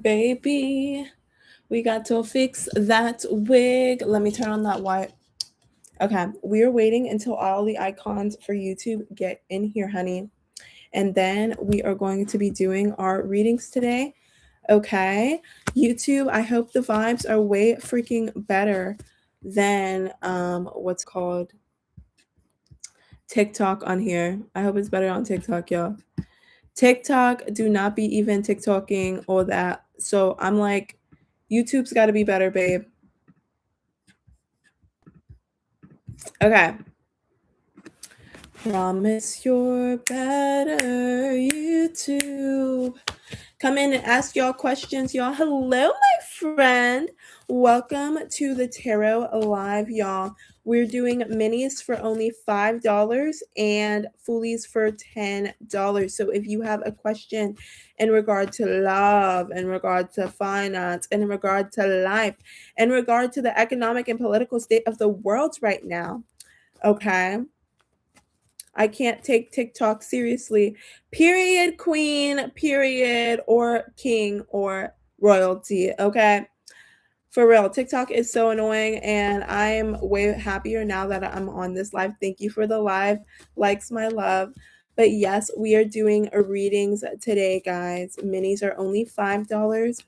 baby. We got to fix that wig. Let me turn on that white. Okay, we are waiting until all the icons for YouTube get in here, honey. And then we are going to be doing our readings today. Okay, YouTube, I hope the vibes are way freaking better than what's called TikTok on here. I hope it's better on TikTok, y'all. TikTok, do not be even TikToking all that. So I'm like, YouTube's got to be better, babe. Okay. Promise you're better, YouTube. Come in and ask y'all questions, y'all. Hello, my friend. Welcome to the Tarot Live, y'all. We're doing minis for only $5 and foolies for $10. So if you have a question in regard to love, in regard to finance, in regard to life, in regard to the economic and political state of the world right now, okay? I can't take TikTok seriously. Period, queen, period, or king, or royalty. Okay. For real, TikTok is so annoying, and I'm way happier now that I'm on this live. Thank you for the live likes, my love. But yes, we are doing readings today, guys. Minis are only $5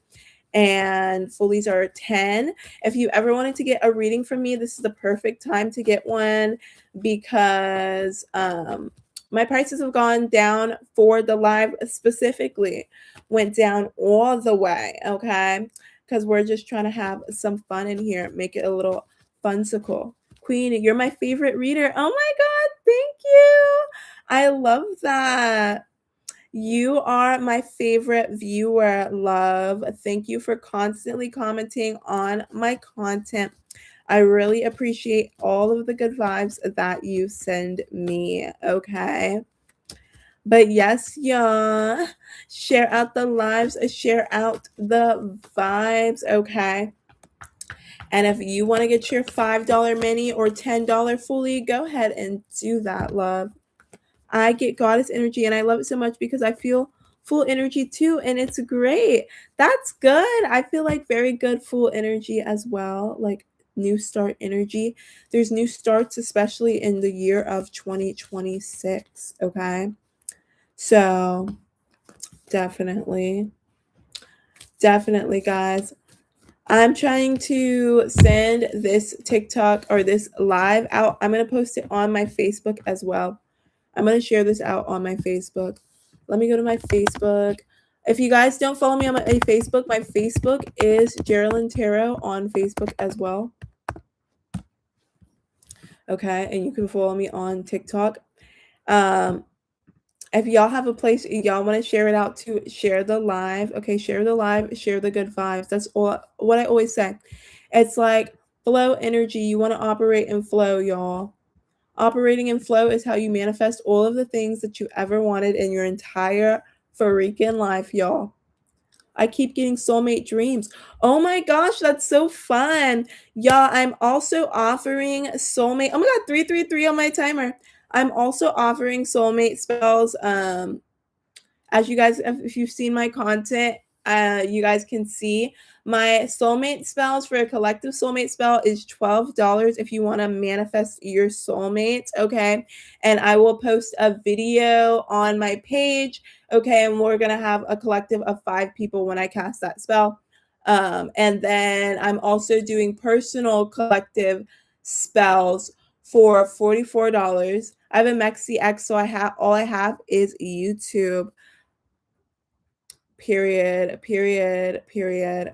and fullies are 10. If you ever wanted to get a reading from me, this is the perfect time to get one because my prices have gone down for the live specifically, went down all the way, okay? Because we're just trying to have some fun in here, make it a little funsicle. Queen, you're my favorite reader. Oh my God, thank you. I love that. You are my favorite viewer, love. Thank you for constantly commenting on my content. I really appreciate all of the good vibes that you send me, okay? But yes, y'all, share out the lives, share out the vibes, okay? And if you want to get your $5 mini or $10 fully, go ahead and do that, love. I get goddess energy and I love it so much because I feel full energy too, and it's great. That's good. I feel like very good full energy as well, like new start energy. There's new starts, especially in the year of 2026. Okay. So definitely, guys. I'm trying to send this TikTok or this live out. I'm going to post it on my Facebook as well. I'm going to share this out on my Facebook. Let me go to my Facebook. If you guys don't follow me on my Facebook is Geraldine Tarot on Facebook as well. Okay, and you can follow me on TikTok. If y'all have a place y'all want to share it out to, share the live. Okay, share the live, share the good vibes. That's all what I always say. It's like flow energy. You want to operate in flow, y'all. Operating in flow is how you manifest all of the things that you ever wanted in your entire freaking life, y'all. I keep getting soulmate dreams. Oh my gosh, that's so fun. Y'all, I'm also offering soulmate. Oh my God, 333 on my timer. I'm also offering soulmate spells. As you guys, if you've seen my content, you guys can see my soulmate spells for a collective soulmate spell is $12 if you want to manifest your soulmates, okay? And I will post a video on my page, okay? And we're going to have a collective of 5 people when I cast that spell. And then I'm also doing personal collective spells for $44. I have a Mexi X, so all I have is YouTube. Period.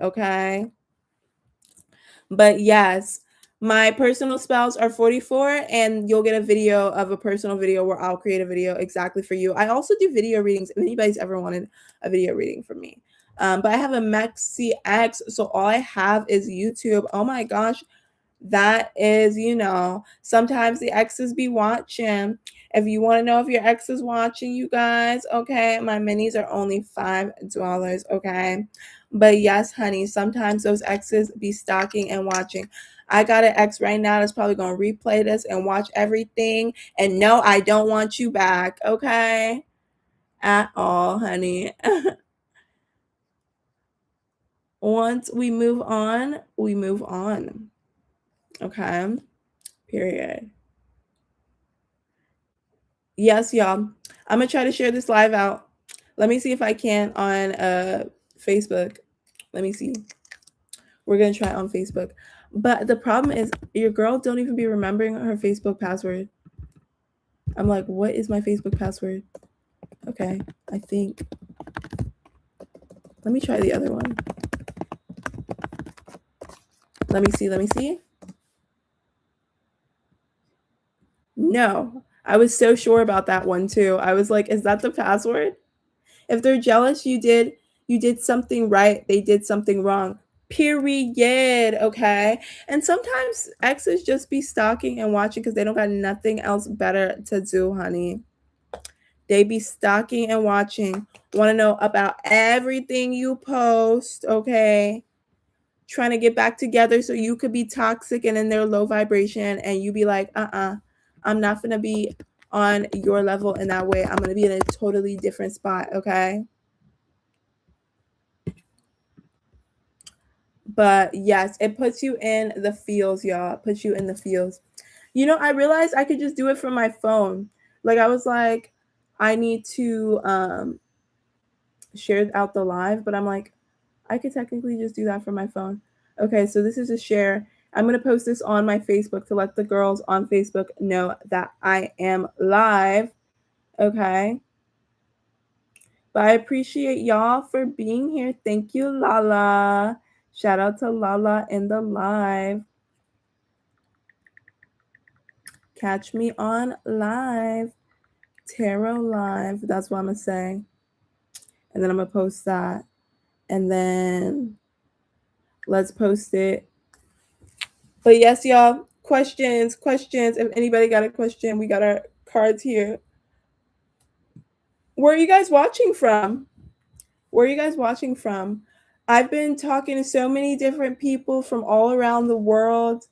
Okay. But yes, my personal spells are 44 and you'll get a video of a personal video where I'll create a video exactly for you. I also do video readings if anybody's ever wanted a video reading from me. But I have a Mexi X, so all I have is YouTube. Oh my gosh. That is, sometimes the exes be watching. If you want to know if your ex is watching, you guys, okay, my minis are only $5, okay? But yes, honey, sometimes those exes be stalking and watching. I got an ex right now that's probably going to replay this and watch everything. And no, I don't want you back, okay? At all, honey. Once we move on, we move on. Okay? Period. Yes, y'all. I'm gonna try to share this live out. Let me see if I can on Facebook. Let me see. We're gonna try on Facebook. But the problem is your girl don't even be remembering her Facebook password. I'm like, what is my Facebook password? Okay, I think. Let me try the other one. Let me see. No, I was so sure about that one too. I was like, is that the password? If they're jealous, you did something right. They did something wrong. Period. Okay. And sometimes exes just be stalking and watching because they don't got nothing else better to do, honey. They be stalking and watching, want to know about everything you post, okay? Trying to get back together so you could be toxic and in their low vibration, and you be like, I'm not gonna be on your level in that way. I'm gonna be in a totally different spot, okay? But yes, it puts you in the feels, y'all. It puts you in the feels. You know, I realized I could just do it from my phone. Like I was like, I need to share out the live, but I'm like, I could technically just do that from my phone. Okay, so this is a share. I'm going to post this on my Facebook to let the girls on Facebook know that I am live. Okay. But I appreciate y'all for being here. Thank you, Lala. Shout out to Lala in the live. Catch me on live. Tarot live. That's what I'm going to say. And then I'm going to post that. And then let's post it. But yes, y'all, questions. If anybody got a question, we got our cards here. Where are you guys watching from? I've been talking to so many different people from all around the world.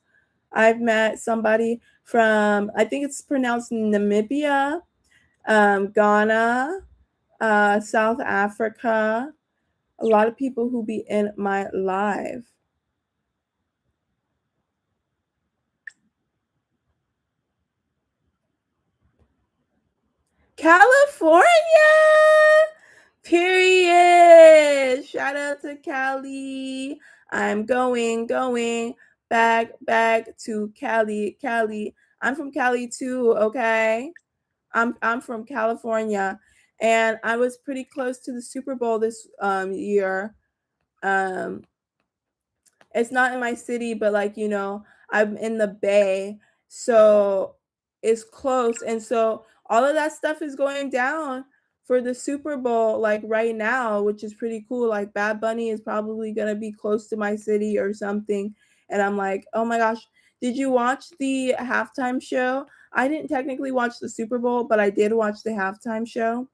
I've met somebody from, I think it's pronounced Namibia, Ghana, South Africa. A lot of people who be in my live. California! Period. Shout out to Cali. I'm going back to Cali. I'm from Cali too, okay? I'm from California, and I was pretty close to the Super Bowl this year. It's not in my city, but like, you know, I'm in the Bay, so it's close. And so all of that stuff is going down for the Super Bowl like right now, which is pretty cool. Like Bad Bunny is probably going to be close to my city or something. And I'm like, "Oh my gosh, did you watch the halftime show?" I didn't technically watch the Super Bowl, but I did watch the halftime show.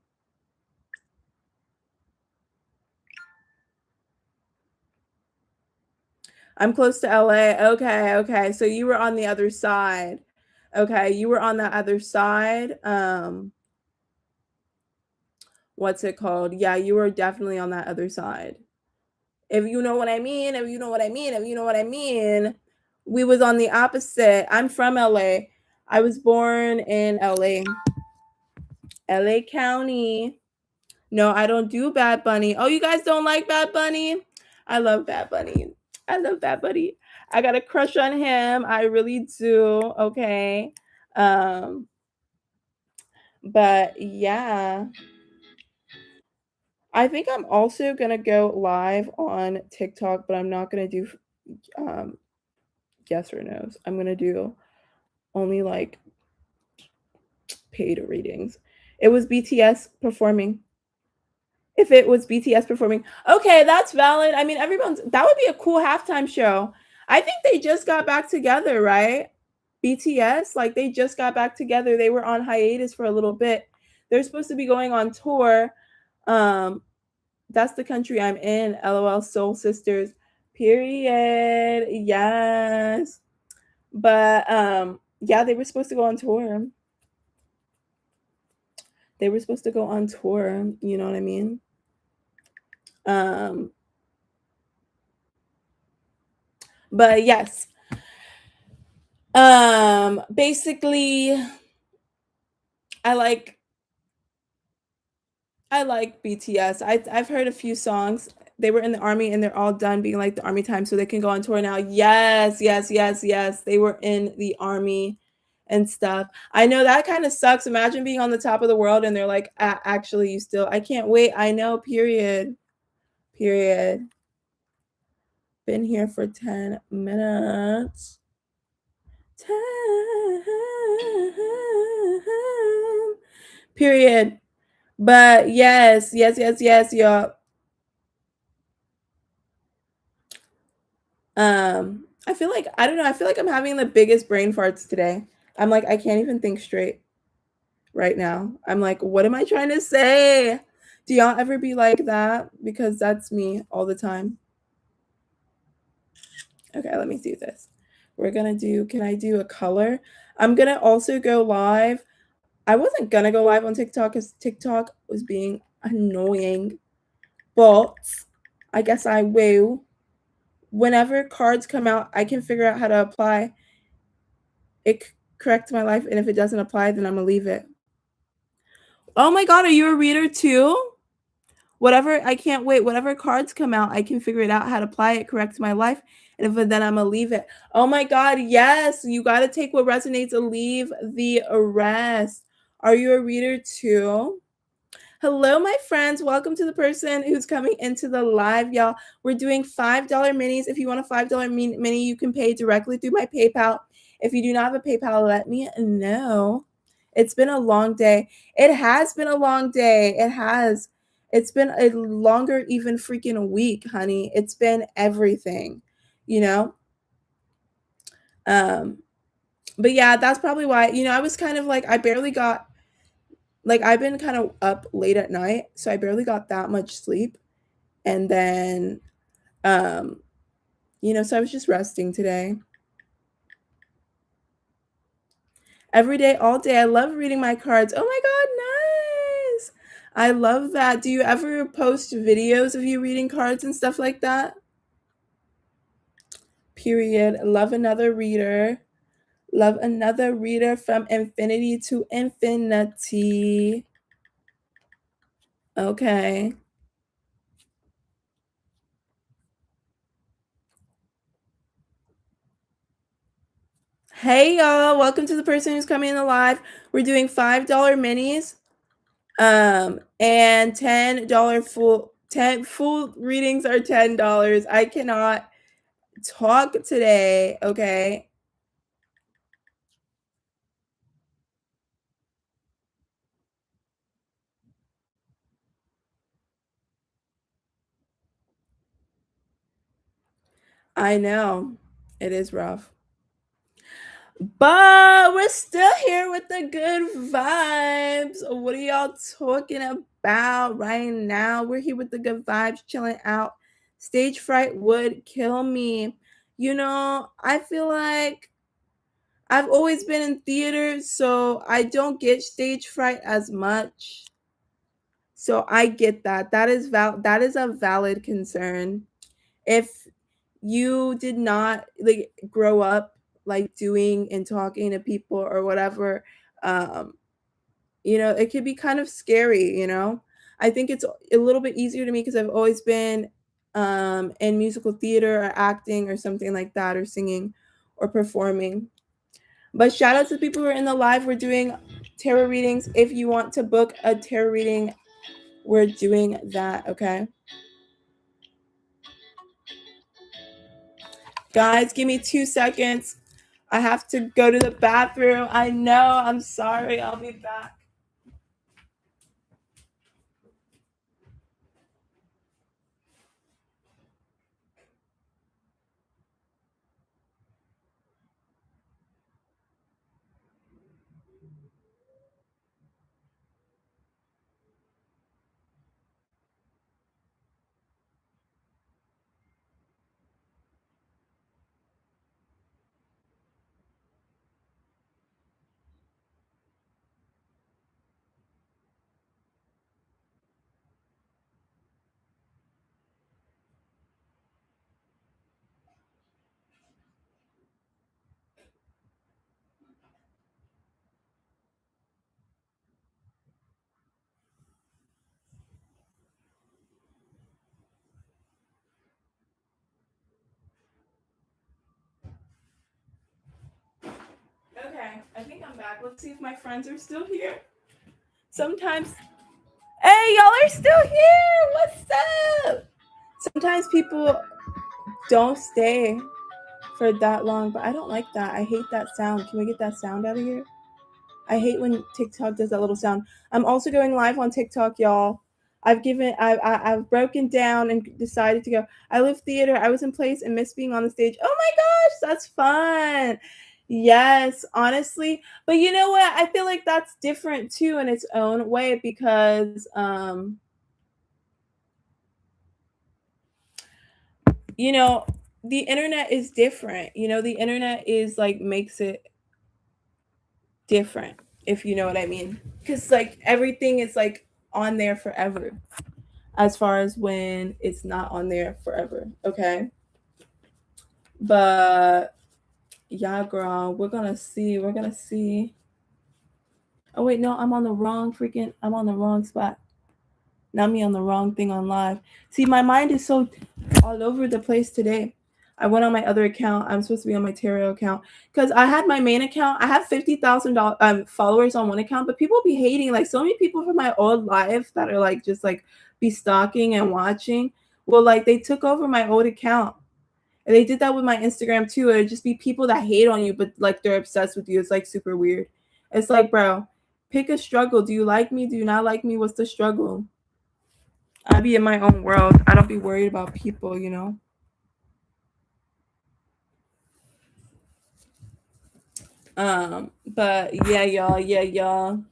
I'm close to LA. Okay. So you were on the other side. Okay, you were on the other side. What's it called? Yeah, you were definitely on that other side. If you know what I mean, we was on the opposite. I'm from LA. I was born in LA. LA County. No, I don't do Bad Bunny. Oh, you guys don't like Bad Bunny? I love Bad Bunny. I got a crush on him. I really do. Okay. But yeah. I think I'm also gonna go live on TikTok, but I'm not gonna do yes or no's. I'm gonna do only like paid readings. It was BTS performing. If it was BTS performing, okay, that's valid. I mean, that would be a cool halftime show. I think they just got back together, right? BTS, like they just got back together. They were on hiatus for a little bit. They're supposed to be going on tour. That's the country I'm in. LOL, Soul Sisters. Period. Yes. But yeah, they were supposed to go on tour. You know what I mean? But yes. Basically I like BTS. I've heard a few songs. They were in the army and they're all done being like the army time so they can go on tour now. Yes, yes, yes, yes. They were in the army and stuff. I know that kind of sucks. Imagine being on the top of the world and they're like, actually, you still, I can't wait. I know, period. Period. Been here for 10 minutes. 10. Period. But yes, yes, yes, yes, y'all. I feel like I don't know, I feel like I'm having the biggest brain farts today. I'm like, I can't even think straight right now. I'm like, what am I trying to say? Do y'all ever be like that? Because that's me all the time. Okay, let me do this. We're gonna do, can I do a color? I'm gonna also go live. I wasn't gonna go live on TikTok because TikTok was being annoying, but I guess I will. Whenever cards come out, I can figure out how to apply it correct my life, and if it doesn't apply, then I'm gonna leave it. Oh my god, are you a reader too? Whatever, I can't wait. Whatever cards come out, I can figure it out how to apply it correct to my life, and if then I'm gonna leave it. Oh my god, yes, you got to take what resonates and leave the rest. Are you a reader too? Hello, my friends. Welcome to the person who's coming into the live, y'all. We're doing $5 minis. If you want a $5 mini, you can pay directly through my PayPal. If you do not have a PayPal, let me know. It's been a long day. It has been a long day. It has. It's been a longer, even freaking week, honey. It's been everything, you know? But yeah, that's probably why, I was kind of like, I barely got, like, I've been kind of up late at night, so I barely got that much sleep. And then, so I was just resting today. Every day, all day. I love reading my cards. Oh my god, nice. I love that. Do you ever post videos of you reading cards and stuff like that? Period. Love another reader. Love another reader from infinity to infinity. Okay. Hey y'all, welcome to the person who's coming in live. We're doing $5 minis. And $10 full readings are $10. I cannot talk today, okay? I know. It is rough. But we're still here with the good vibes. What are y'all talking about right now? We're here with the good vibes, chilling out. Stage fright would kill me. I feel like I've always been in theater, so I don't get stage fright as much. So I get that. That is a valid concern. If you did not like grow up like doing and talking to people or whatever, it could be kind of scary. I think it's a little bit easier to me because I've always been in musical theater or acting or something like that, or singing or performing. But shout out to the people who are in the live. We're doing tarot readings. If you want to book a tarot reading, we're doing that, okay? Guys, give me 2 seconds. I have to go to the bathroom. I know. I'm sorry. I'll be back. I think I'm back. Let's see if my friends are still here. Sometimes, hey, y'all are still here. What's up? Sometimes people don't stay for that long, but I don't like that. I hate that sound. Can we get that sound out of here? I hate when TikTok does that little sound. I'm also going live on TikTok, y'all. I've broken down and decided to go. I live theater. I was in plays and miss being on the stage. Oh my gosh, that's fun. Yes, honestly. But you know what? I feel like that's different too in its own way because you know, the internet is different. You know, the internet is like makes it different, if you know what I mean. Cuz like everything is like on there forever as far as when it's not on there forever, okay? But yeah, girl, we're gonna see. We're gonna see. Oh wait, no, I'm on the wrong spot. Not me on the wrong thing on live. See, my mind is so all over the place today. I went on my other account. I'm supposed to be on my tarot account because I had my main account. I have 50,000 followers on one account, but people be hating. Like so many people from my old life that are like just like be stalking and watching. Well, like they took over my old account. And they did that with my Instagram too. It'd just be people that hate on you, but like they're obsessed with you. It's like super weird. It's like, bro, pick a struggle. Do you like me? Do you not like me? What's the struggle? I be in my own world. I don't be worried about people, you know. But yeah, y'all.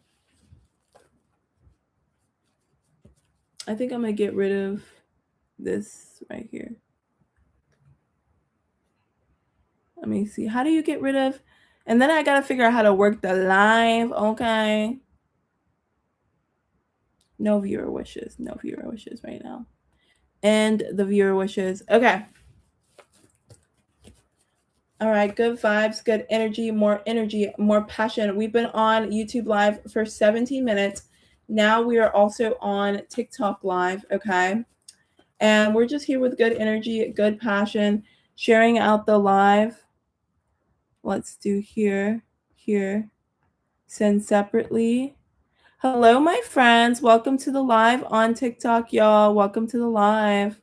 I think I'm gonna get rid of this right here. Let me see. How do you get rid of? And then I gotta figure out how to work the live. Okay. No viewer wishes. No viewer wishes right now. And the viewer wishes. Okay. All right, good vibes, good energy, more passion. We've been on YouTube Live for 17 minutes. Now we are also on TikTok Live, okay? And we're just here with good energy, good passion, sharing out the live. Let's do here, send separately. Hello, my friends. Welcome to the live on TikTok, y'all. Welcome to the live.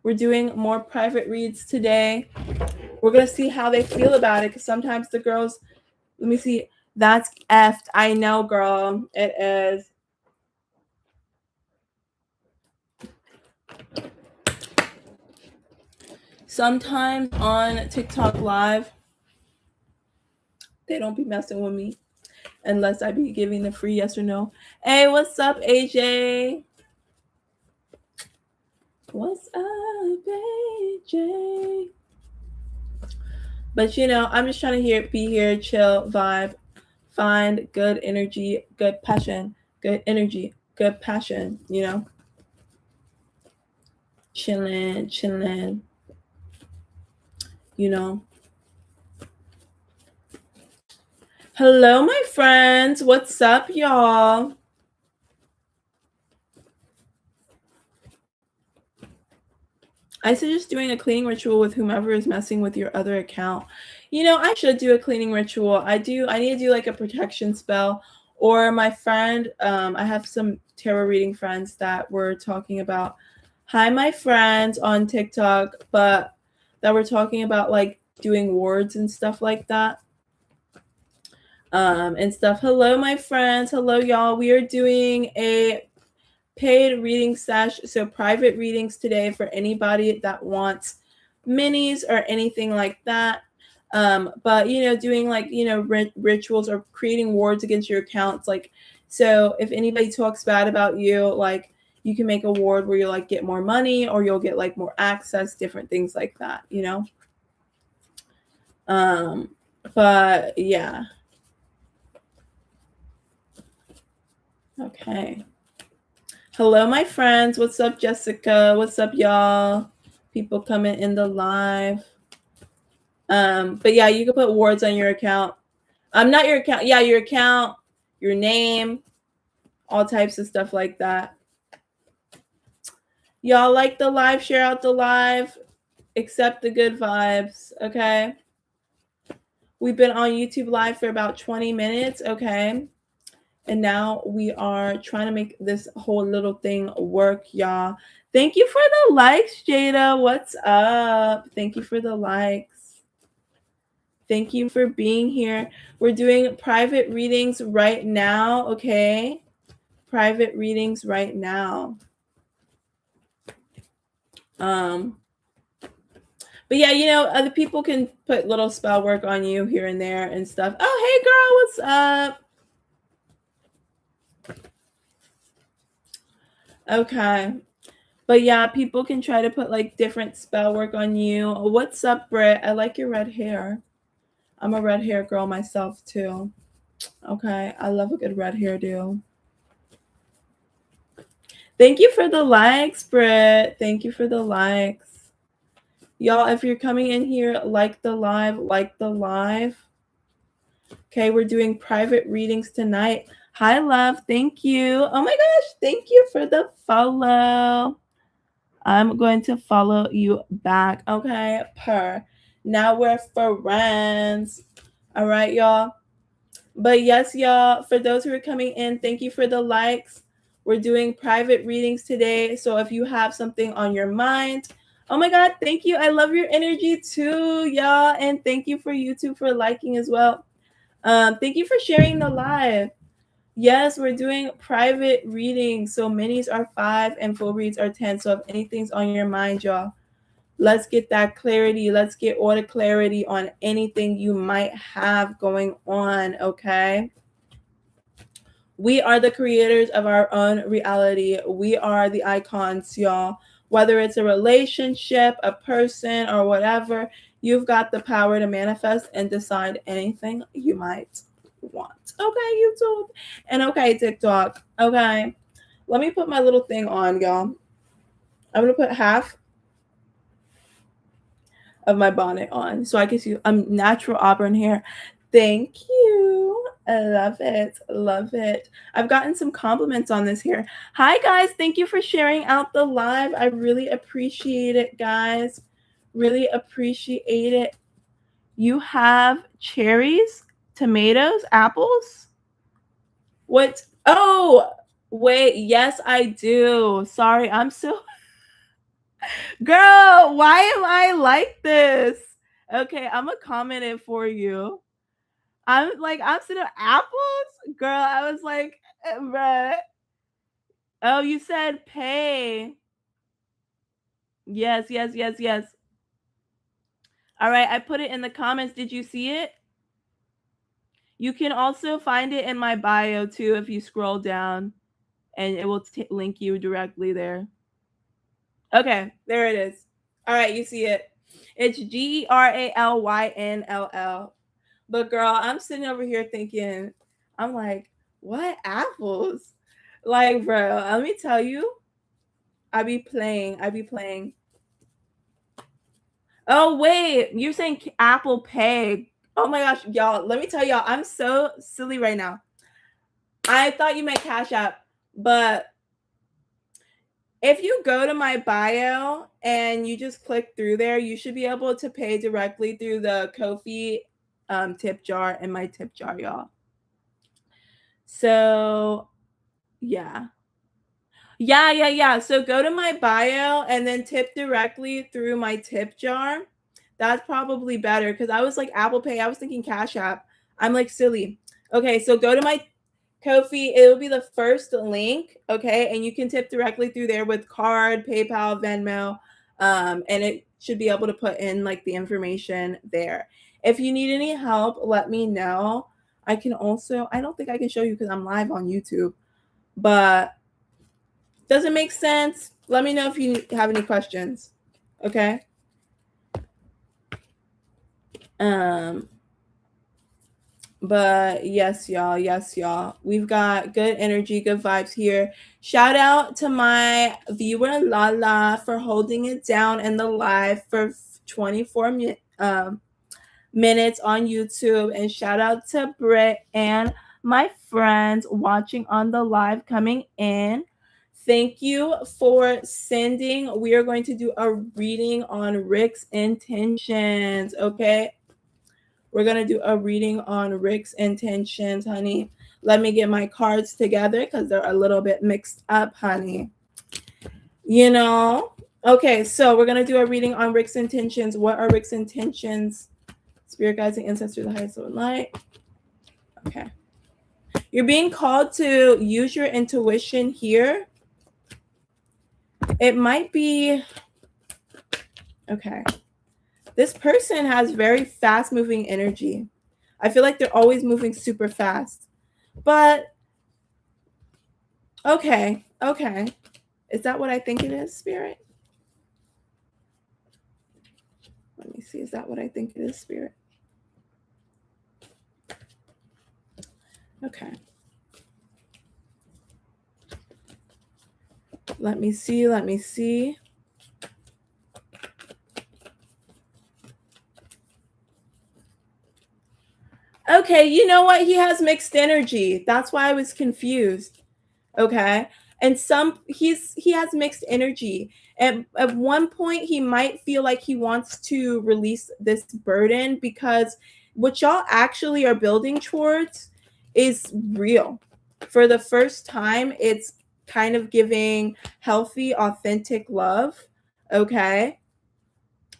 We're doing more private reads today. We're going to see how they feel about it because sometimes the girls, let me see, that's effed. I know, girl. It is. Sometimes on TikTok Live, they don't be messing with me unless I be giving the free yes or no. Hey, what's up, AJ? What's up, AJ? But you know, I'm just trying to be here, chill, vibe, find good energy, good passion, good energy, good passion, you know? Chilling, you know? Hello, my friends. What's up, y'all? I suggest doing a cleaning ritual with whomever is messing with your other account. You know, I should do a cleaning ritual. I need to do like a protection spell. Or my friend, I have some tarot reading friends that were talking about, hi, my friends on TikTok, but that were talking about like doing wards and stuff like that. And stuff. Hello, my friends. Hello, y'all. We are doing a paid reading sesh, so private readings today for anybody that wants minis or anything like that. But you know, doing like, you know, rituals or creating wards against your accounts. Like, so if anybody talks bad about you, like you can make a ward where you'll like get more money or you'll get like more access, different things like that, you know. But yeah. Okay. Hello, my friends. What's up, Jessica? What's up, y'all? People coming in the live. But yeah, you can put wards on your account. Not your account. Yeah, your account, your name, all types of stuff like that. Y'all like the live? Share out the live. Accept the good vibes. Okay. We've been on YouTube Live for about 20 minutes, okay? And now we are trying to make this whole little thing work, y'all. Thank you for the likes, Jada. What's up? Thank you for the likes. Thank you for being here. We're doing private readings right now, okay? Private readings right now. But yeah, you know, other people can put little spell work on you here and there and stuff. Oh, hey girl, what's up? Okay. But yeah, people can try to put like different spell work on you. What's up, Britt? I like your red hair. I'm a red hair girl myself too. Okay. I love a good red hairdo. Thank you for the likes, Britt. Thank you for the likes. Y'all, if you're coming in here, like the live. Okay, we're doing private readings tonight. Hi, love. Thank you. Oh my gosh. Thank you for the follow. I'm going to follow you back. Okay, now we're friends. All right, y'all. But yes, y'all, for those who are coming in, thank you for the likes. We're doing private readings today. So if you have something on your mind, oh my God, thank you. I love your energy too, y'all. And thank you for YouTube for liking as well. Thank you for sharing the live. Yes, we're doing private readings. So minis are 5 and full reads are 10. So if anything's on your mind, y'all, let's get that clarity. Let's get all the clarity on anything you might have going on, okay? We are the creators of our own reality. We are the icons, y'all. Whether it's a relationship, a person, or whatever, you've got the power to manifest and decide anything you might want. Okay, YouTube. And okay, TikTok. Okay. Let me put my little thing on, y'all. I'm going to put half of my bonnet on so I can see natural auburn hair. Thank you. I love it. Love it. I've gotten some compliments on this hair. Hi, guys. Thank you for sharing out the live. I really appreciate it, guys. Really appreciate it. You have cherries, tomatoes, apples? What? Oh, wait. Yes, I do. Sorry. I'm so... Girl, why am I like this? Okay, I'm gonna comment it for you. I'm sitting apples? Girl, I was like, bruh. Oh, you said pay. Yes. All right, I put it in the comments. Did you see it? You can also find it in my bio too if you scroll down, and it will link you directly there. Okay, there it is. All right, you see it. It's GERALYNLL. But girl, I'm sitting over here thinking, I'm like, what apples? Like, bro, let me tell you, I be playing. Oh, wait, you're saying Apple Pay. Oh my gosh, y'all, let me tell y'all, I'm so silly right now. I thought you meant Cash App, but if you go to my bio and you just click through there, you should be able to pay directly through the Ko-fi tip jar and my tip jar, y'all. So, yeah. So go to my bio and then tip directly through my tip jar. That's probably better because I was like Apple Pay. I was thinking Cash App. I'm like silly. Okay, so go to my Ko-fi. It will be the first link. Okay, and you can tip directly through there with card, PayPal, Venmo, and it should be able to put in like the information there. If you need any help, let me know. I can also. I don't think I can show you because I'm live on YouTube, but does it make sense? Let me know if you have any questions. Okay. But yes, y'all. We've got good energy, good vibes here. Shout out to my viewer Lala for holding it down in the live for 24 minutes on YouTube. And shout out to Britt and my friends watching on the live coming in. Thank you for sending. We are going to do a reading on Rick's intentions, okay? We're going to do a reading on Rick's intentions, honey. Let me get my cards together because they're a little bit mixed up, honey. You know? Okay, so we're going to do a reading on Rick's intentions. What are Rick's intentions? Spirit guides and ancestors, the highest of light. Okay. You're being called to use your intuition here. It might be... Okay. This person has very fast moving energy. I feel like they're always moving super fast. But, okay. Is that what I think it is, Spirit? Let me see. Is that what I think it is, Spirit? Okay. Let me see. Okay, you know what? He has mixed energy. That's why I was confused. Okay. And he has mixed energy. And at one point he might feel like he wants to release this burden because what y'all actually are building towards is real. For the first time, it's kind of giving healthy, authentic love. Okay.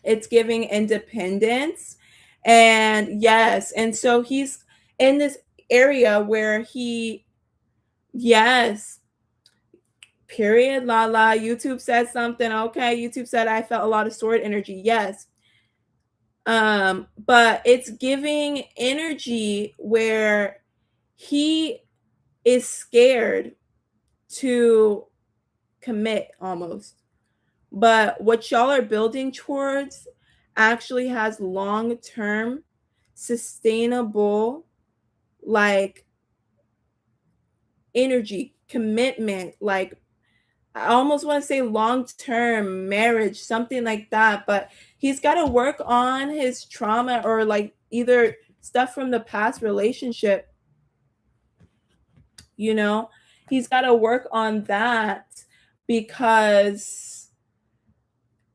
It's giving independence. And yes, and so he's in this area where yes, period, Lala. YouTube said something. Okay, YouTube said I felt a lot of stored energy. Yes. But it's giving energy where he is scared to commit almost. But what y'all are building towards actually has long-term, sustainable, like, energy, commitment, like, I almost want to say long-term marriage, something like that. But he's got to work on his trauma or like either stuff from the past relationship. You know, he's got to work on that because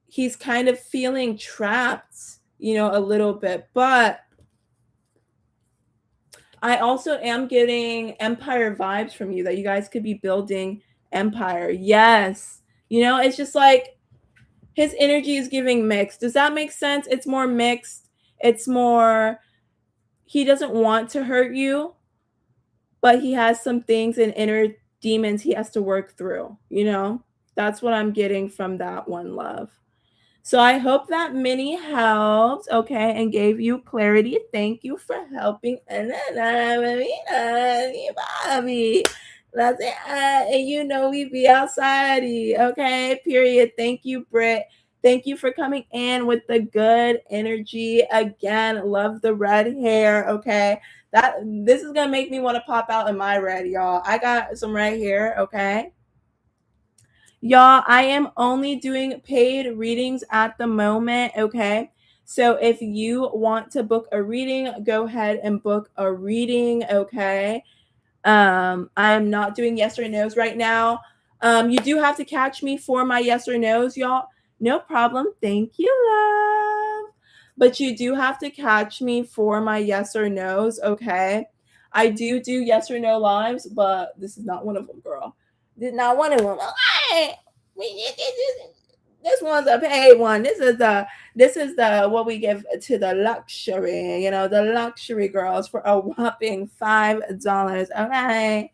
he's kind of feeling trapped, you know, a little bit. But I also am getting empire vibes from you, that you guys could be building empire. Yes. You know, it's just like his energy is giving mixed. Does that make sense? It's more mixed. It's more, he doesn't want to hurt you, but he has some things and inner demons he has to work through. You know, that's what I'm getting from that one, love. So I hope that mini helped, okay, and gave you clarity. Thank you for helping. And that's it. And you know we be outside, okay? Period. Thank you, Britt. Thank you for coming in with the good energy again. Love the red hair, okay? This is gonna make me want to pop out in my red, y'all. I got some red hair, okay? Y'all, I am only doing paid readings at the moment, okay? So if you want to book a reading, go ahead and book a reading, okay? I'm not doing yes or no's right now. You do have to catch me for my yes or no's, y'all. No problem. Thank you, love. But you do have to catch me for my yes or no's, okay? I do yes or no lives, but this is not one of them, girl. This is not one of them. Okay. This one's a paid one. This is the what we give to the luxury, you know, the luxury girls for a whopping $5. Okay.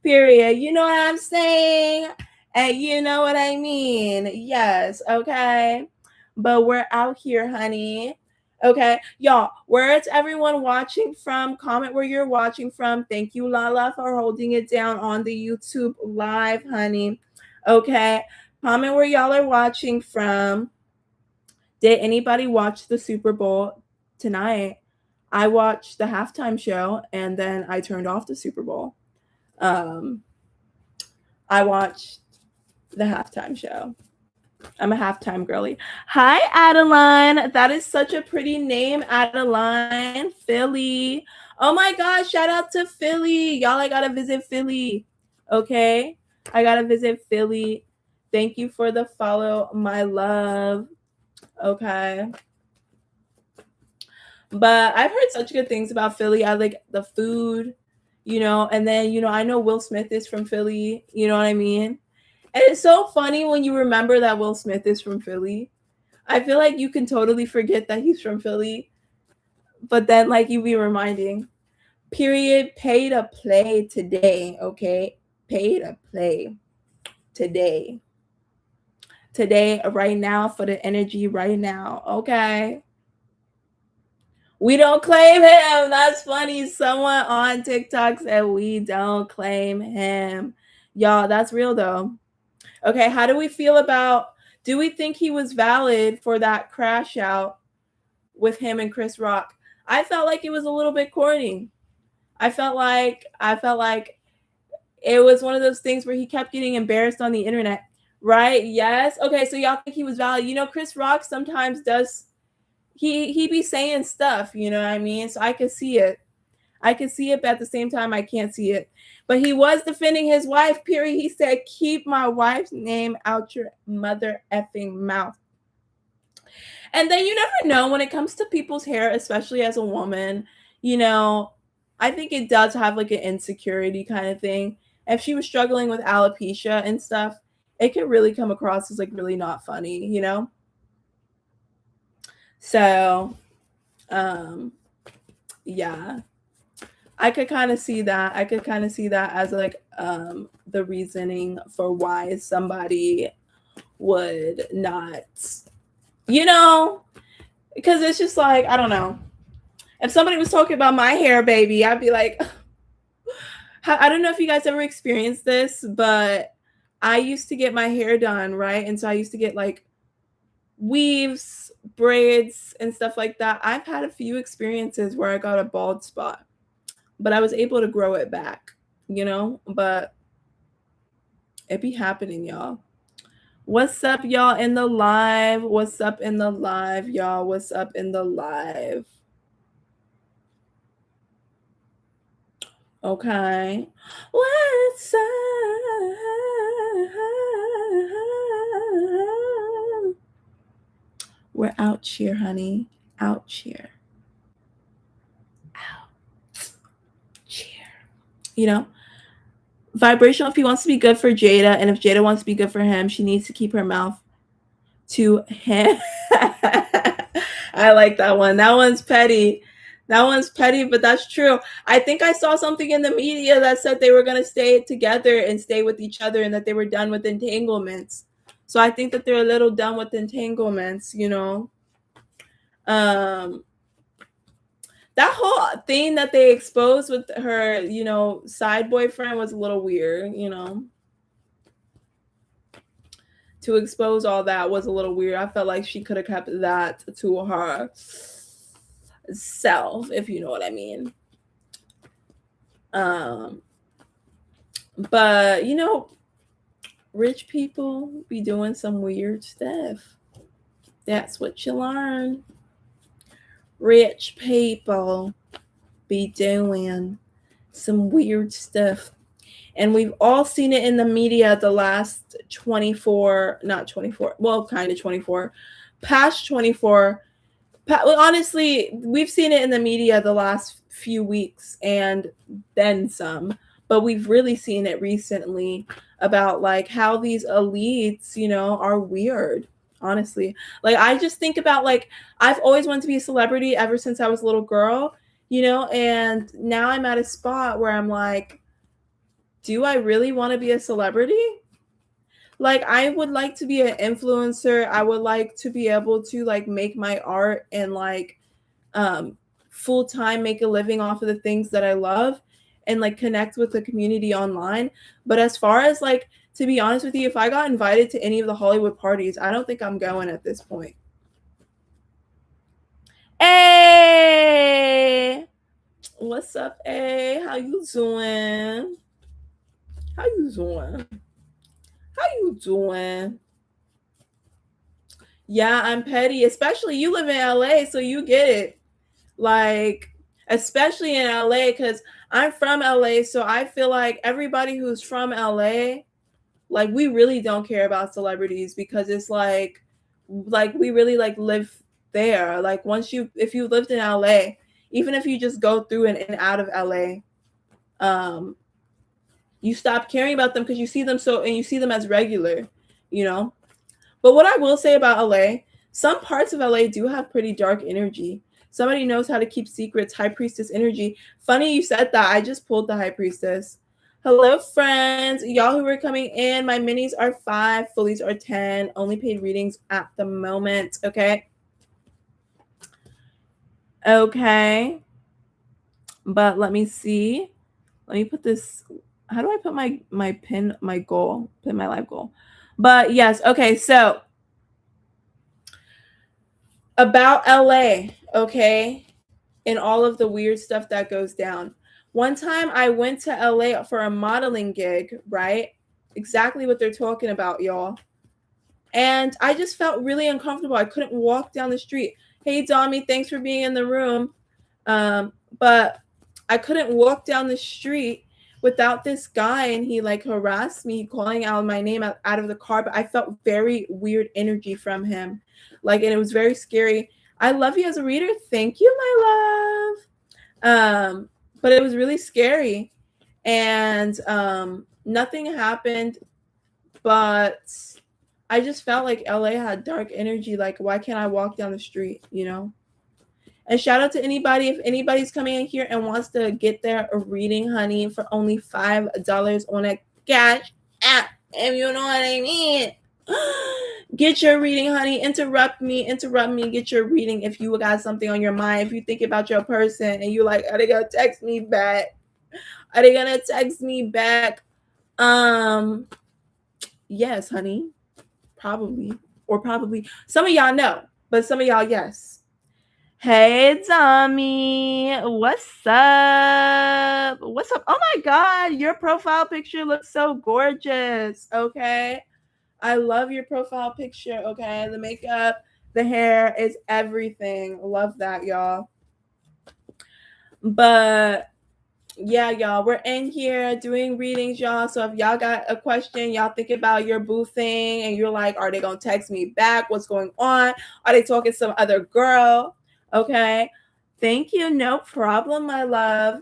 Period. You know what I'm saying? And you know what I mean. Yes, okay. But we're out here, honey. Okay, y'all, where's everyone watching from? Comment where you're watching from. Thank you, Lala, for holding it down on the YouTube live, honey. Okay, comment where y'all are watching from. Did anybody watch the Super Bowl tonight? I watched the halftime show and then I turned off the Super Bowl. I watched the halftime show. I'm a halftime girly. Hi, Adeline. That is such a pretty name, Adeline. Philly. Oh my gosh, shout out to Philly. Y'all, I gotta visit Philly. Okay? I gotta visit Philly. Thank you for the follow, my love. Okay. But I've heard such good things about Philly. I like the food, and then, I know Will Smith is from Philly, you know what I mean? And it's so funny when you remember that Will Smith is from Philly. I feel like you can totally forget that he's from Philly, but then like you be reminding. Period. Pay to play today, okay? Pay to play today. Today, right now, for the energy right now, okay? We don't claim him. That's funny. Someone on TikTok said we don't claim him. Y'all, that's real though. Okay, how do we feel about, do we think he was valid for that crash out with him and Chris Rock? I felt like it was a little bit corny. I felt like it was one of those things where he kept getting embarrassed on the internet, right? Yes. Okay, so y'all think he was valid. Chris Rock sometimes does, he be saying stuff, you know what I mean? So I could see it. I can see it, but at the same time, I can't see it. But he was defending his wife, period. He said, keep my wife's name out your mother effing mouth. And then you never know when it comes to people's hair, especially as a woman, I think it does have like an insecurity kind of thing. If she was struggling with alopecia and stuff, it could really come across as like really not funny, So, yeah. I could kind of see that. I could kind of see that as like the reasoning for why somebody would not, because it's just like, I don't know. If somebody was talking about my hair, baby, I'd be like, I don't know if you guys ever experienced this, but I used to get my hair done, right? And so I used to get like weaves, braids, and stuff like that. I've had a few experiences where I got a bald spot, but I was able to grow it back, but it be happening, y'all. What's up, y'all, in the live? What's up in the live, y'all? What's up in the live? Okay. What's up? We're out here, honey. Out here. Out here. Vibrational, if he wants to be good for Jada, and if Jada wants to be good for him, she needs to keep her mouth to him. I like that one. That one's petty. That one's petty, but that's true. I think I saw something in the media that said they were going to stay together and stay with each other and that they were done with entanglements. So I think that they're a little done with entanglements, That whole thing that they exposed with her, side boyfriend was a little weird, To expose all that was a little weird. I felt like she could have kept that to herself, if you know what I mean. But rich people be doing some weird stuff. That's what you learn. Rich people be doing some weird stuff. And we've all seen it in the media the last 24, not 24, well, kind of 24, past 24. Honestly, we've seen it in the media the last few weeks and then some, but we've really seen it recently about like how these elites, are weird. Honestly, like I just think about like I've always wanted to be a celebrity ever since I was a little girl, and now I'm at a spot where I'm like, do I really want to be a celebrity? Like I would like to be an influencer. I would like to be able to like make my art and like full time make a living off of the things that I love and like connect with the community online. But as far as like, to be honest with you, if I got invited to any of the Hollywood parties, I don't think I'm going at this point. Hey, what's up? Hey, how you doing? How you doing? How you doing? Yeah, I'm petty. Especially you live in LA, so you get it. Like, especially in LA, because I'm from LA, so I feel like everybody who's from LA, like we really don't care about celebrities because it's like we really like live there. Like if you lived in LA, even if you just go through and out of LA, you stop caring about them because you see them as regular, you know. But what I will say about LA, some parts of LA do have pretty dark energy. Somebody knows how to keep secrets. High Priestess energy. Funny you said that. I just pulled the High Priestess. Hello, friends. Y'all who are coming in, my minis are 5, fullies are 10. Only paid readings at the moment. Okay. Okay. But let me see. Let me put this. How do I put my pin, my goal, pin my life goal? But yes. Okay. So about LA. Okay. And all of the weird stuff that goes down. One time I went to LA for a modeling gig, right? Exactly what they're talking about, y'all. And I just felt really uncomfortable. I couldn't walk down the street. Hey, Domi, thanks for being in the room. But I couldn't walk down the street without this guy, and he like harassed me, calling out my name out of the car. But I felt very weird energy from him. Like, and it was very scary. I love you as a reader. Thank you, my love. But it was really scary. And nothing happened, but I just felt like LA had dark energy. Like, why can't I walk down the street, you know? And shout out to anybody, if anybody's coming in here and wants to get their reading, honey, for only $5 on a Cash App, if you know what I mean. Get your reading, honey. Interrupt me, get your reading if you got something on your mind. If you think about your person and you're like, are they gonna text me back? Yes, honey. Probably. Or probably. Some of y'all know, but some of y'all, yes. Hey, Tommy. What's up? What's up? Oh my God, your profile picture looks so gorgeous. Okay. I love your profile picture. Okay. The makeup, the hair is everything. Love that, y'all. But yeah, y'all, we're in here doing readings, y'all. So if y'all got a question, y'all think about your boo thing and you're like, are they going to text me back? What's going on? Are they talking to some other girl? Okay. Thank you. No problem, my love.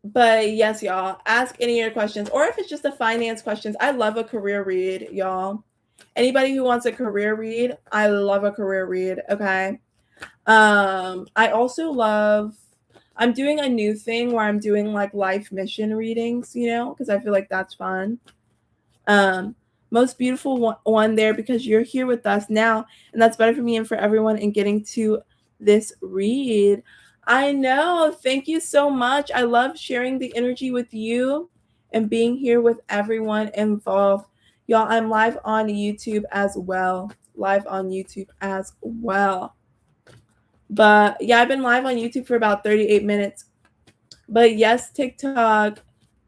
But yes, y'all, ask any of your questions. Or if it's just a finance questions, I love a career read, y'all. Anybody who wants a career read, I love a career read. Okay. I also love, I'm doing a new thing where I'm doing like life mission readings, you know, because I feel like that's fun. Most beautiful one there, because you're here with us now, and that's better for me and for everyone in getting to this read. I know. Thank you so much. I love sharing the energy with you and being here with everyone involved. Y'all, I'm live on YouTube as well. But yeah, I've been live on YouTube for about 38 minutes. But yes, TikTok,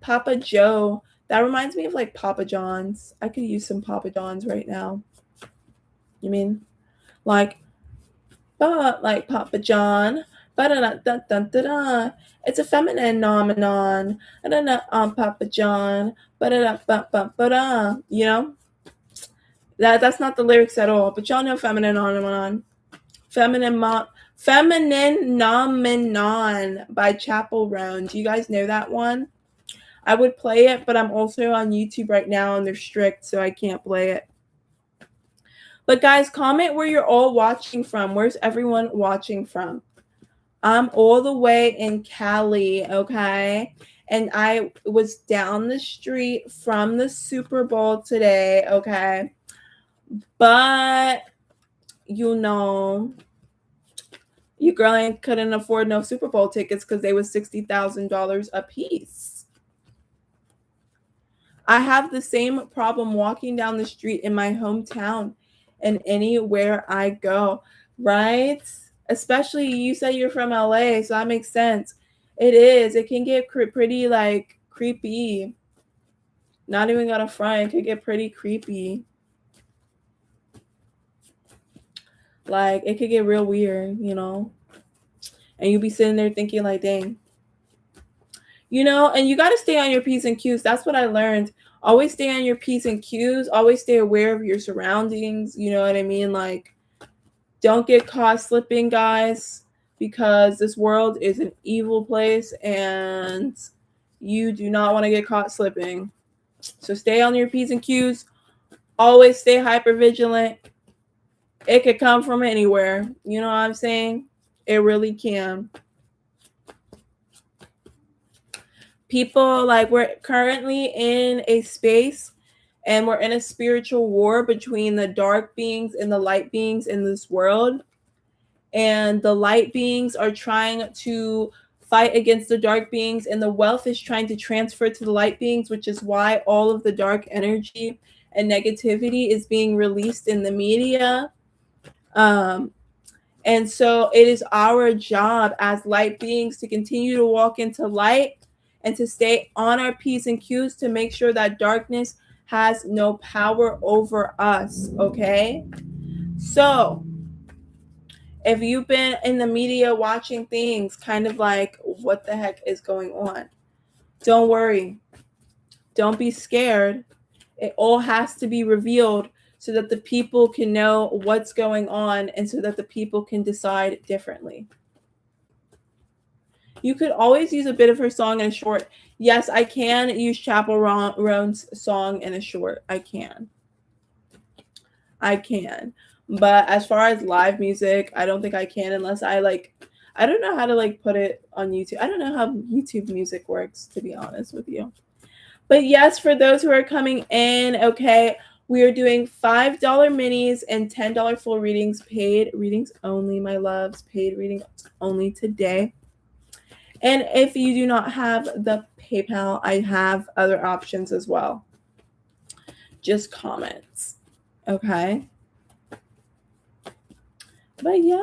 Papa Joe. That reminds me of like Papa John's. I could use some Papa John's right now. You mean like Papa John? It's a feminine nomenon. Papa John. You know? That's not the lyrics at all, but y'all know feminine nomenon. Feminine Nomenon by Chappell Roan. Do you guys know that one? I would play it, but I'm also on YouTube right now and they're strict, so I can't play it. But guys, comment where you're all watching from. Where's everyone watching from? I'm all the way in Cali, okay? And I was down the street from the Super Bowl today, okay? But, you know, your girl couldn't afford no Super Bowl tickets because they was $60,000 a piece. I have the same problem walking down the street in my hometown and anywhere I go, right? Especially you said you're from LA, so that makes sense. It is. It can get pretty like creepy. Not even gonna front. It could get pretty creepy. Like, it could get real weird, you know? And you be sitting there thinking like, dang. You know, and you got to stay on your P's and Q's. That's what I learned. always stay on your P's and Q's. Always stay aware of your surroundings. You know what I mean? Like, don't get caught slipping, guys, because this world is an evil place and you do not want to get caught slipping. So stay on your P's and Q's. Always stay hyper vigilant. It could come from anywhere. You know what I'm saying? It really can. People, like, we're currently in a space and we're in a spiritual war between the dark beings and the light beings in this world. And the light beings are trying to fight against the dark beings, and the wealth is trying to transfer to the light beings, which is why all of the dark energy and negativity is being released in the media. And so it is our job as light beings to continue to walk into light and to stay on our P's and Q's to make sure that darkness has no power over us, okay? So if you've been in the media watching things kind of like, what the heck is going on? Don't worry. Don't be scared. It all has to be revealed so that the people can know what's going on and so that the people can decide differently. You could always use a bit of her song in a short. Yes, I can use Chappell Roan's song in a short. I can. But as far as live music, I don't think I can unless I don't know how to put it on YouTube. I don't know how YouTube music works, to be honest with you. But yes, for those who are coming in, okay, we are doing $5 minis and $10 full readings, paid readings only, my loves, paid readings only today. And if you do not have the PayPal, I have other options as well. Just comments, okay? But yeah,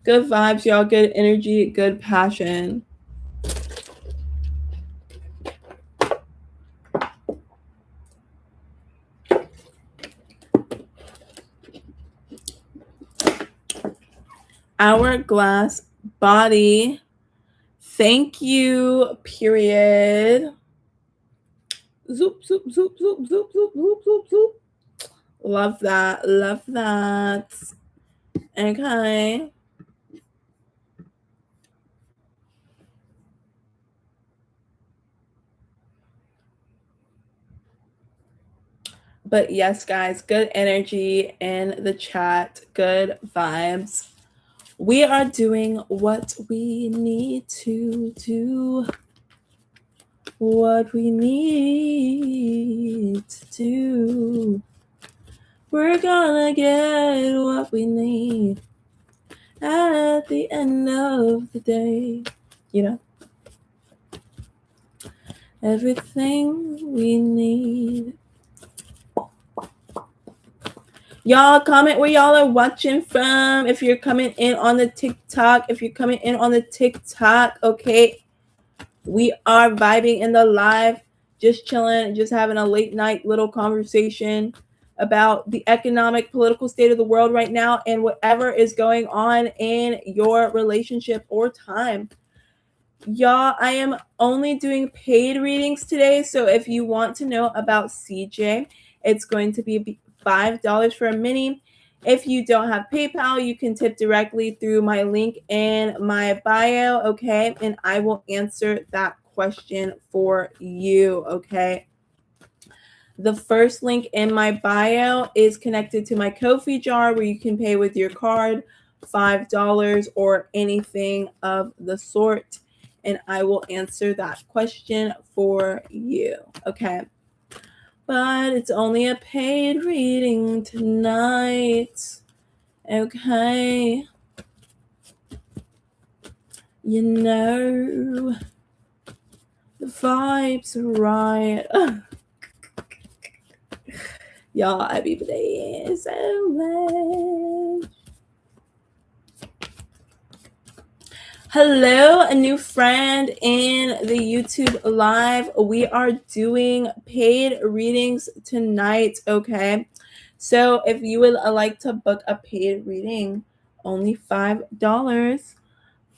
good vibes, y'all. Good energy, good passion. Hourglass body. Thank you, period. Zoop, zoop, zoop, zoop, zoop, zoop, zoop, zoop, zoop. Love that. Love that. Okay. But yes, guys, good energy in the chat. Good vibes. We are doing what we need to do. What we need to do. We're gonna get what we need at the end of the day. You know? Everything we need. Y'all comment where y'all are watching from. If you're coming in on the TikTok, okay? We are vibing in the live, just chilling, just having a late night little conversation about the economic, political state of the world right now and whatever is going on in your relationship or time. Y'all, I am only doing paid readings today. So if you want to know about CJ, it's going to be $5 for a mini. If you don't have PayPal, you can tip directly through my link in my bio, okay? And I will answer that question for you, okay? The first link in my bio is connected to my Ko-fi jar where you can pay with your card, $5 or anything of the sort. And I will answer that question for you, okay? But it's only a paid reading tonight, okay? You know, the vibes are right. Y'all, I be playing so much. Hello, a new friend in the YouTube live. We are doing paid readings tonight, okay? So if you would like to book a paid reading, only $5.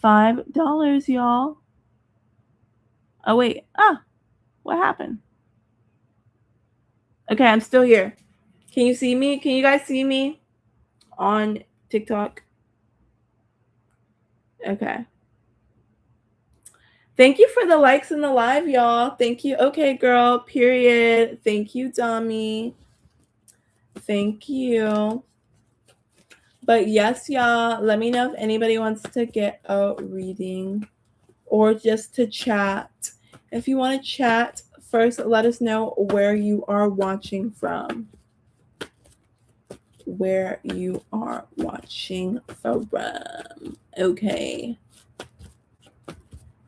$5, y'all. Oh, wait. What happened? Okay, I'm still here. Can you see me? Can you guys see me on TikTok? Okay. Thank you for the likes in the live, y'all. Thank you. Okay, girl. Period. Thank you, Dami. Thank you. But yes, y'all, let me know if anybody wants to get a reading or just to chat. If you want to chat, first let us know where you are watching from. Where you are watching from. Okay.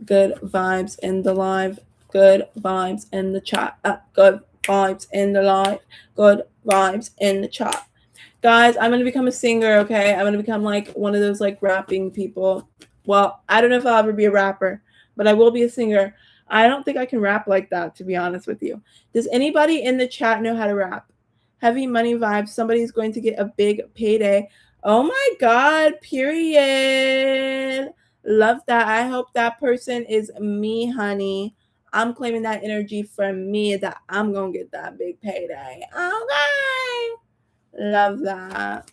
Good vibes in the live. Good vibes in the chat. Good vibes in the live. Good vibes in the chat. Guys, I'm going to become a singer, okay? I'm going to become like one of those like rapping people. Well, I don't know if I'll ever be a rapper, but I will be a singer. I don't think I can rap like that, to be honest with you. Does anybody in the chat know how to rap? Heavy money vibes. Somebody's going to get a big payday. Oh my God, period. Love that. I hope that person is me, honey. I'm claiming that energy for me that I'm going to get that big payday. Okay. Love that.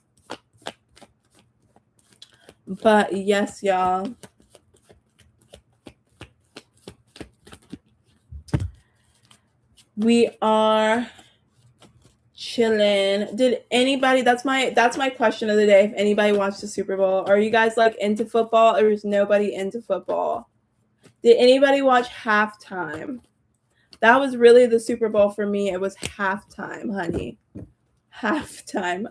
But yes, y'all. We are chilling. Did anybody, that's my question of the day. If anybody watched the Super Bowl, are you guys like into football or is nobody into football? Did anybody watch halftime? That was really the Super Bowl for me. It was halftime, honey. Halftime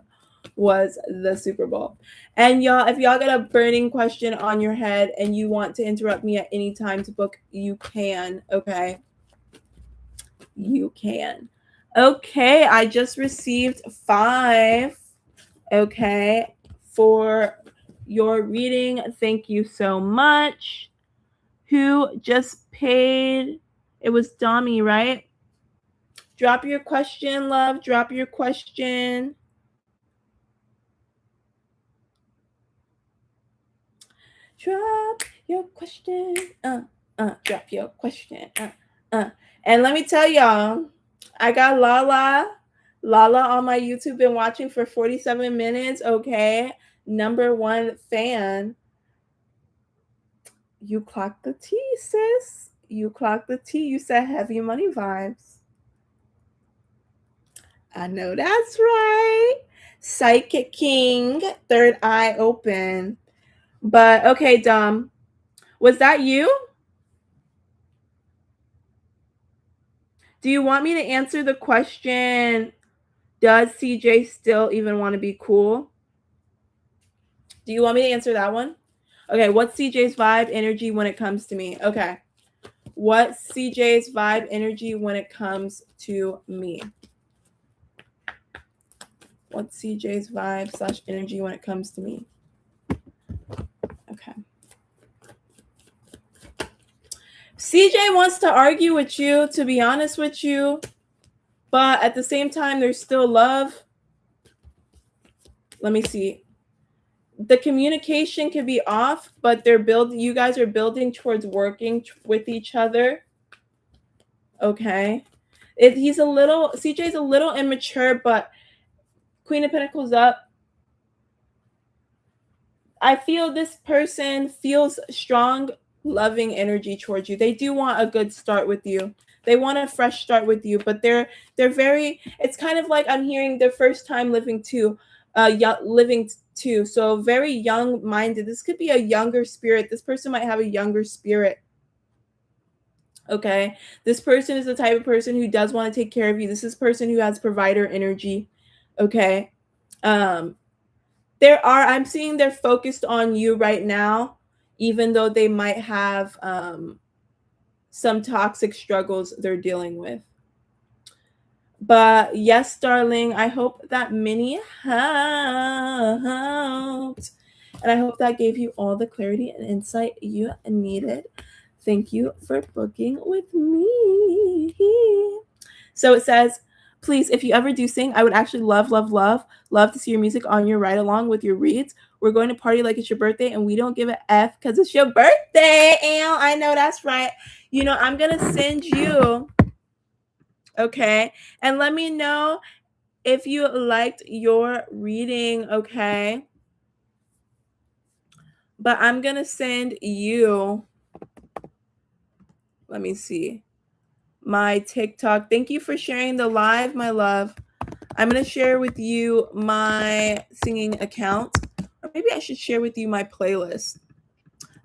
was the Super Bowl. And y'all, if y'all got a burning question on your head and you want to interrupt me at any time to book, you can, okay? You can. Okay, I just received 5, okay, for your reading. Thank you so much. Who just paid? It was Dami, right? Drop your question, love. Drop your question. Drop your question. Drop your question. And let me tell y'all, I got Lala on my YouTube, been watching for 47 minutes, okay? #1 fan. You clocked the T, sis. You clocked the T. You said heavy money vibes. I know that's right. Psychic King, third eye open. But okay, Dom, was that you? Do you want me to answer the question, does CJ still even want to be cool? Do you want me to answer that one? Okay, what's CJ's vibe energy when it comes to me? Okay. What's CJ's vibe energy when it comes to me? What's CJ's vibe / energy when it comes to me? Okay. CJ wants to argue with you, to be honest with you, but at the same time, there's still love. Let me see. The communication can be off, but you guys are building towards working with each other. Okay. CJ's a little immature, but Queen of Pentacles up. I feel this person feels strong, loving energy towards you. They do want a good start with you. They want a fresh start with you, but they're very, it's kind of like I'm hearing their first time living too. So very young minded. This could be a younger spirit. This person might have a younger spirit. Okay. This person is the type of person who does want to take care of you. This is a person who has provider energy. Okay. I'm seeing they're focused on you right now, even though they might have some toxic struggles they're dealing with. But yes, darling, I hope that mini helped. And I hope that gave you all the clarity and insight you needed. Thank you for booking with me. So it says, please, if you ever do sing, I would actually love to see your music on your ride along with your reads. We're going to party like it's your birthday, and we don't give a F because it's your birthday. Ew, I know that's right. You know, I'm going to send you, okay? And let me know if you liked your reading, okay? But I'm going to send you, let me see, my TikTok. Thank you for sharing the live, my love. I'm going to share with you my singing account. Or maybe I should share with you my playlist.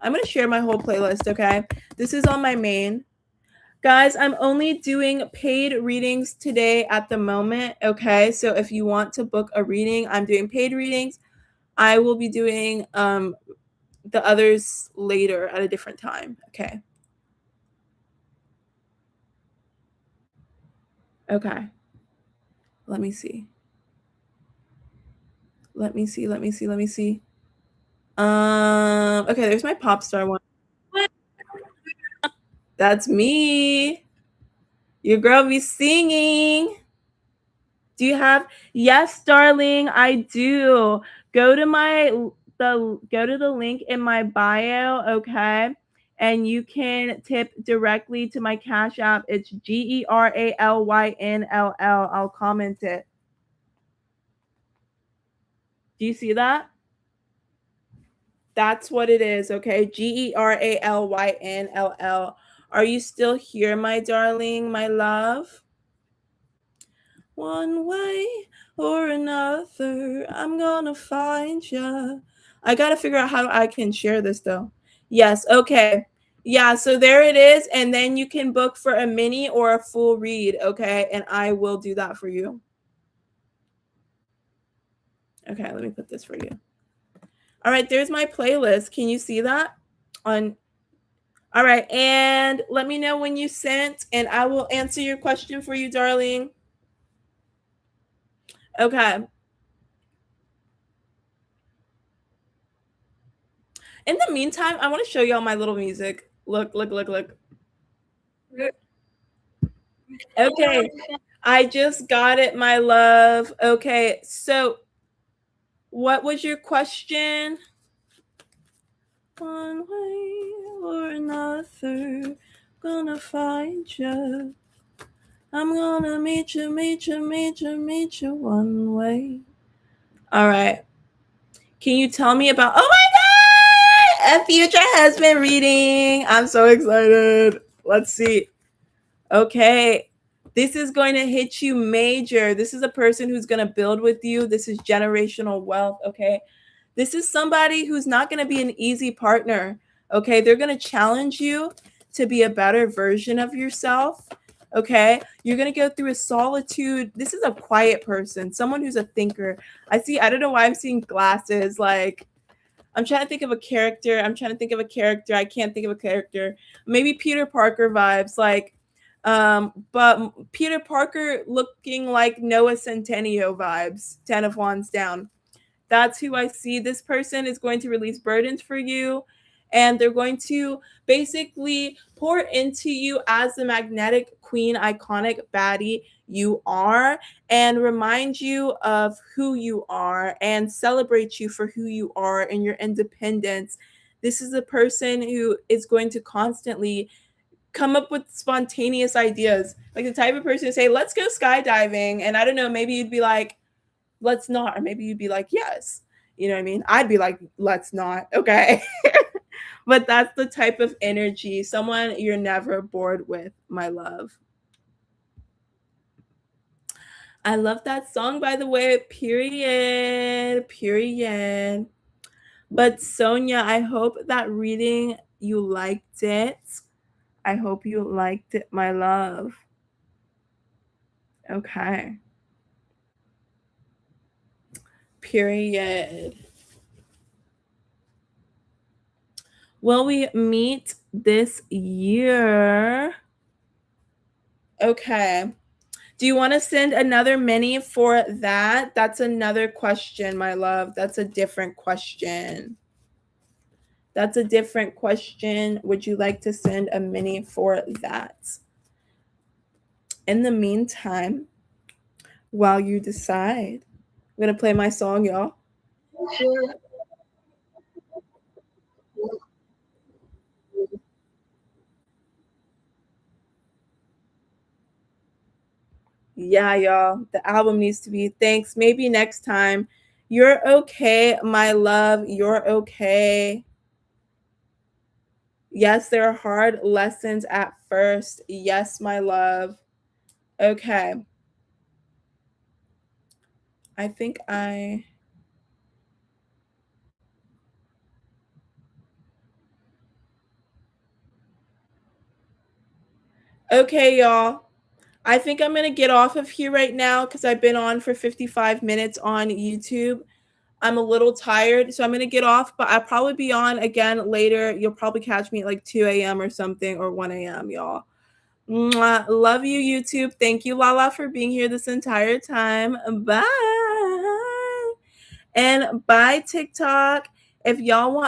I'm going to share my whole playlist, okay? This is on my main. Guys, I'm only doing paid readings today at the moment, okay? So if you want to book a reading, I'm doing paid readings. I will be doing the others later at a different time, okay? Okay. Let me see. Let me see. Okay, there's my pop star one. That's me. Your girl be singing. Do you have? Yes, darling, I do. Go to the link in my bio, okay? And you can tip directly to my Cash App. It's GERALYNLL. I'll comment it. Do you see that? That's what it is, okay? GERALYNLL. Are you still here, my darling, my love? One way or another, I'm gonna find ya. I gotta figure out how I can share this though. Yes, okay. Yeah, so there it is. And then you can book for a mini or a full read, okay? And I will do that for you. Okay, let me put this for you. All right, there's my playlist. Can you see that? All right, and let me know when you sent, and I will answer your question for you, darling. Okay. In the meantime, I want to show y'all my little music. Look. Okay. I just got it, my love. Okay. So, what was your question? One way or another, gonna find you. I'm gonna meet you one way. All right. Can you tell me about? Oh my God! A future husband reading. I'm so excited. Let's see. Okay. This is going to hit you major. This is a person who's going to build with you. This is generational wealth. Okay. This is somebody who's not going to be an easy partner. Okay. They're going to challenge you to be a better version of yourself. Okay. You're going to go through a solitude. This is a quiet person, someone who's a thinker. I don't know why I'm seeing glasses. Like, I'm trying to think of a character. I can't think of a character. Maybe Peter Parker vibes. Like, but Peter Parker looking like Noah Centineo vibes. 10 of Wands down. That's who I see. This person is going to release burdens for you, and they're going to basically pour into you as the magnetic queen, iconic baddie you are, and remind you of who you are and celebrate you for who you are and your independence. This is a person who is going to constantly come up with spontaneous ideas, like the type of person to say, let's go skydiving. And I don't know, maybe you'd be like, let's not. Or maybe you'd be like, yes. You know what I mean? I'd be like, let's not. Okay. But that's the type of energy, someone you're never bored with, my love. I love that song, by the way. Period. But Sonia, I hope that reading you liked it. I hope you liked it, my love. Okay. Period. Will we meet this year? Okay. Do you want to send another mini for that? That's another question, my love. That's a different question. Would you like to send a mini for that? In the meantime, while you decide, I'm going to play my song, y'all. Yeah, y'all. The album needs to be thanks. Maybe next time. You're okay, my love. You're okay. Yes, there are hard lessons at first. Yes, my love. Okay. I think I. Okay, y'all. I think I'm gonna get off of here right now because I've been on for 55 minutes on YouTube. I'm a little tired, so I'm gonna get off, but I'll probably be on again later. You'll probably catch me at like 2 a.m. or something or 1 a.m., y'all. Mwah. Love you, YouTube. Thank you, Lala, for being here this entire time. Bye. And bye, TikTok. If y'all want